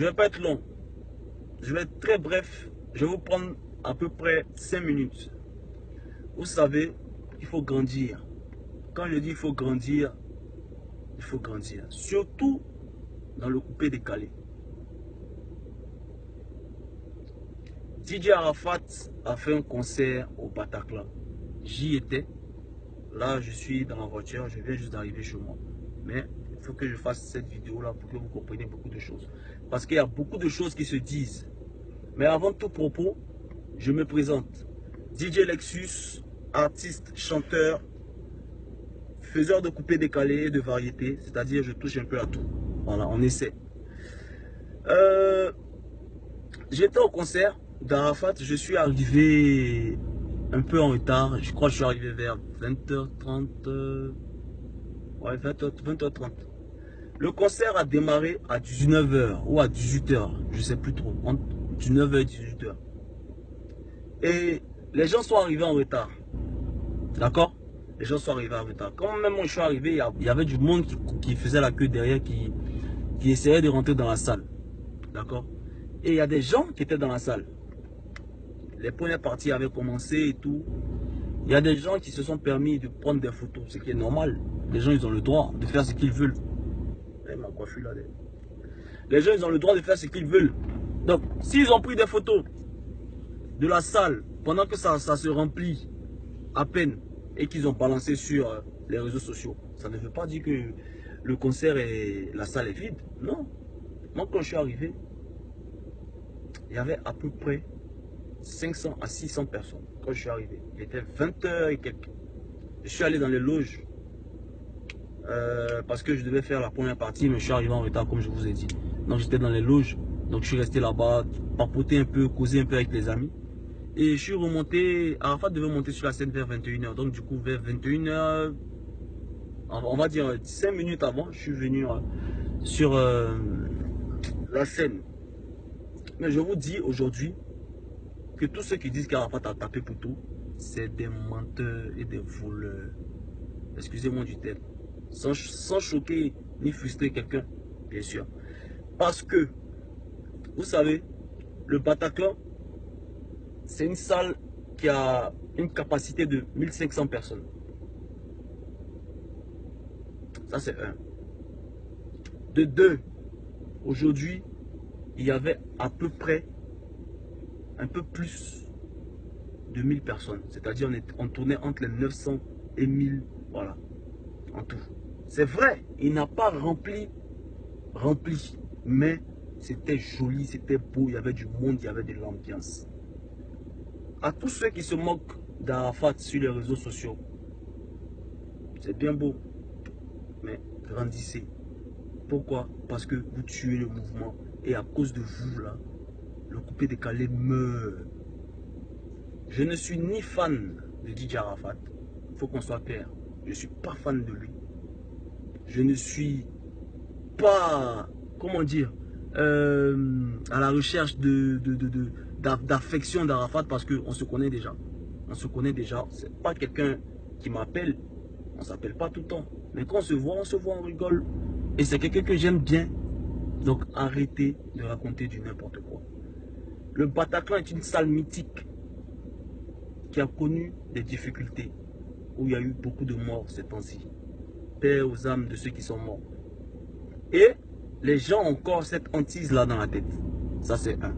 Je ne vais pas être long. Je vais être très bref. Je vais vous prendre à peu près 5 minutes. Vous savez, il faut grandir. Quand je dis il faut grandir, il faut grandir. Surtout dans le coupé décalé. DJ Arafat a fait un concert au Bataclan. J'y étais. Là, je suis dans la voiture. Je viens juste d'arriver chez moi. Mais il faut que je fasse cette vidéo-là pour que vous compreniez beaucoup de choses. Parce qu'il y a beaucoup de choses qui se disent. Mais avant tout propos, je me présente. DJ Lexus, artiste, chanteur, faiseur de coupé décalé et de variété. C'est-à-dire, je touche un peu à tout. Voilà, on essaie. J'étais au concert d'Arafat. Je suis arrivé un peu en retard. Je crois que je suis arrivé vers 20h30. Ouais, 20h30. Le concert a démarré à 19h ou à 18h. Je ne sais plus trop. Entre 19h et 18h. Et les gens sont arrivés en retard. D'accord? Les gens sont arrivés en retard. Quand même moi je suis arrivé, il y avait du monde qui faisait la queue derrière, qui essayait de rentrer dans la salle. D'accord? Et il y a des gens qui étaient dans la salle. Les premières parties avaient commencé et tout. Il y a des gens qui se sont permis de prendre des photos, ce qui est normal. Les gens, ils ont le droit de faire ce qu'ils veulent. Ma coiffure là. Les gens, ils ont le droit de faire ce qu'ils veulent. Donc, s'ils ont pris des photos de la salle pendant que ça se remplit à peine et qu'ils ont balancé sur les réseaux sociaux, ça ne veut pas dire que le concert et la salle est vide. Non. Moi, quand je suis arrivé, il y avait à peu près 500 à 600 personnes. Quand je suis arrivé, il était 20h et quelques. Je suis allé dans les loges parce que je devais faire la première partie, mais je suis arrivé en retard comme je vous ai dit. Donc j'étais dans les loges, donc je suis resté là-bas, papoter un peu, causer un peu avec les amis. Et je suis remonté, Arafat devait monter sur la scène vers 21h. Donc du coup vers 21h, on va dire 5 minutes avant, je suis venu sur la scène. Mais je vous dis aujourd'hui que tous ceux qui disent qu'Arafat a tapé pour tout, c'est des menteurs et des voleurs. Excusez-moi du terme. Sans choquer ni frustrer quelqu'un, bien sûr. Parce que, vous savez, le Bataclan, c'est une salle qui a une capacité de 1500 personnes. Ça, c'est un. De deux, aujourd'hui, il y avait à peu près un peu plus de 1000 personnes. C'est-à-dire, on tournait entre les 900 et 1000, voilà, en tout. C'est vrai, il n'a pas rempli, mais c'était joli, c'était beau, il y avait du monde, il y avait de l'ambiance. À tous ceux qui se moquent d'Arafat sur les réseaux sociaux, c'est bien beau, mais grandissez. Pourquoi? Parce que vous tuez le mouvement et à cause de vous là, le coupé décalé meurt. Je ne suis ni fan de DJ Arafat, il faut qu'on soit clair, je ne suis pas fan de lui. Je ne suis pas, comment dire, à la recherche d'affection d'Arafat parce qu'on se connaît déjà. On se connaît déjà. C'est pas quelqu'un qui m'appelle. On s'appelle pas tout le temps. Mais quand on se voit, on rigole. Et c'est quelqu'un que j'aime bien. Donc arrêtez de raconter du n'importe quoi. Le Bataclan est une salle mythique qui a connu des difficultés, où il y a eu beaucoup de morts ces temps-ci. Paix aux âmes de ceux qui sont morts. Et les gens ont encore cette hantise là dans la tête. Ça c'est un.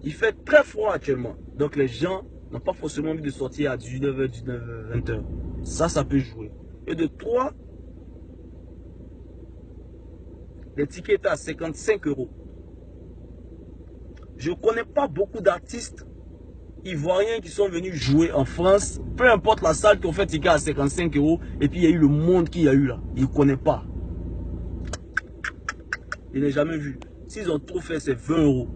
Il fait très froid actuellement. Donc les gens n'ont pas forcément envie de sortir à 19h, 19h, 20h. Ça peut jouer. Et de 3, les tickets étaient à 55 €. Je ne connais pas beaucoup d'artistes ivoiriens qui sont venus jouer en France. Peu importe la salle qui ont fait ticket à 55 €. Et puis il y a eu le monde qu'il y a eu là. Il ne connaît pas. Il n'est jamais vu. S'ils ont trop fait, c'est 20 €.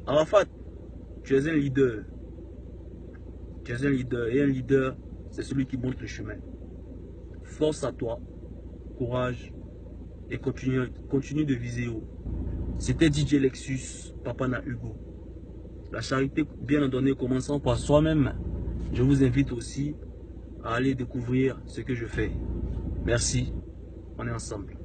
Arafat, tu es un leader. Tu es un leader. Et un leader, c'est celui qui montre le chemin. Force à toi. Courage. Et continue de viser haut. C'était DJ Lexus, Papana Hugo. La charité bien ordonnée commençant par soi-même. Je vous invite aussi à aller découvrir ce que je fais. Merci. On est ensemble.